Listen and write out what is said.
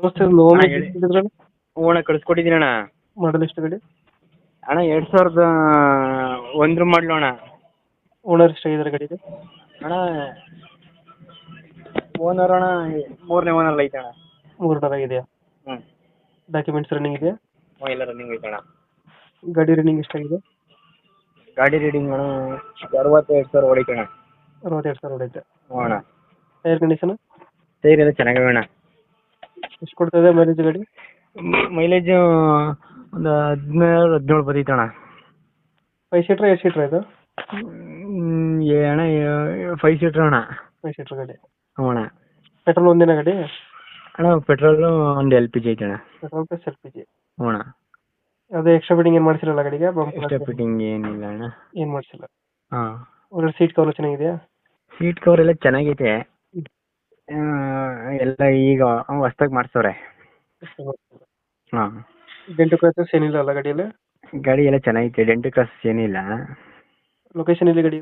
ನಮಸ್ತೆ, ಒಂದು ಹೋಮ್ ಅಣ್ಣ ಹೇಳಿ. ಓಣ ಕಳಿಸ್ಕೊಟ್ಟಿದ್ದೀನಿ ಅಣ್ಣ. ಮಾಡಲ್ ಎಷ್ಟು ಗಾಡಿ? ಅಣ್ಣ 2001 ಮಾಡಲು ಅಣ್ಣ. ಓನರ್ ಎಷ್ಟಾಗಿದ್ದಾರೆ ಗಾಡಿಗೆ? ಅಣ್ಣ ಓನರ್ ಅಣ್ಣ 3ನೇ ಓನರ್ ಐತೆ ಅಣ್ಣ. 3 ಆಗಿದೆಯಾ? ಹ್ಞೂ ಡಾಕ್ಯುಮೆಂಟ್ಸ್ ರನ್ನಿಂಗ್ ಇದೆಯಾ? ಎಲ್ಲ ರನ್ನಿಂಗ್ ಐತೆ ಅಣ್ಣ. ಗಾಡಿ ರನ್ನಿಂಗ್ ಎಷ್ಟಾಗಿದೆ? ಗಾಡಿ ರೀಡಿಂಗ್ ಅಣ್ಣ 62,000 ಹೊಡೈತೆ ಅಣ್ಣ. 62,000 ಹೊಡೈತೆ. ಹ್ಞೂ ಅಣ್ಣ. ಟೈರ್ ಕಂಡೀಷನ್ ಟೈರ್ ಎಲ್ಲ ಚೆನ್ನಾಗಿವೆ ಅಣ್ಣ. ಎಷ್ಟು ಕೊಡ್ತದೆ ಮೈಲೇಜ್ ಗಾಡಿ? ಮೈಲೇಜು ಒಂದು 16-17 ಬರೀತೆ ಅಣ್ಣ. 5 ಸೀಟ್ರಾ 8 ಸೀಟ್ರಾ ಇದು? ಅಣ್ಣ 5 ಸೀಟ್ರ್ ಅಣ್ಣ. 5 ಸೀಟ್ರ್ ಗಾಡಿ. ಹ್ಞೂ ಅಣ್ಣ. ಪೆಟ್ರೋಲ್ ಒಂದಿನ ಗಾಡಿ? ಅಣ್ಣ ಪೆಟ್ರೋಲು ಒಂದು LPG ಐತೆ ಅಣ್ಣ. Petrol plus LPG. ಹ್ಞೂ ಅಣ್ಣ. ಅದೇ ಎಕ್ಸ್ಟ್ರಾ ಫಿಟ್ಟಿಂಗ್ ಏನು ಮಾಡಿಸಿರಲ್ಲ ಗಾಡಿಗೆ? ಎಕ್ಸ್ಟ್ರಾ ಫಿಟ್ಟಿಂಗ್ ಏನಿಲ್ಲ ಅಣ್ಣ. ಏನು ಮಾಡಿಸಿಲ್ಲ. ಹಾಂ. ಒಳ್ಳೆ ಸೀಟ್ ಕವರ್ ಚೆನ್ನಾಗಿದೆಯಾ? ಸೀಟ್ ಕವರ್ ಎಲ್ಲ ಚೆನ್ನಾಗೈತೆ. ಎಲ್ಲ ಈಗ ಹೊಸ್ದಾಗಿ ಮಾಡಿಸವ್ರೆ. ಹಾಂ. ಡೆಂಟು ಕ್ರಾಚಸ್ ಏನಿಲ್ಲ ಅಲ್ಲ ಗಾಡಿಯಲ್ಲಿ? ಗಾಡಿ ಎಲ್ಲ ಚೆನ್ನಾಗೈತೆ, ಡೆಂಟು ಕ್ರಾಸಸ್ ಏನಿಲ್ಲ. ಲೊಕೇಶನ್ ಎಲ್ಲಿ ಗಾಡಿ?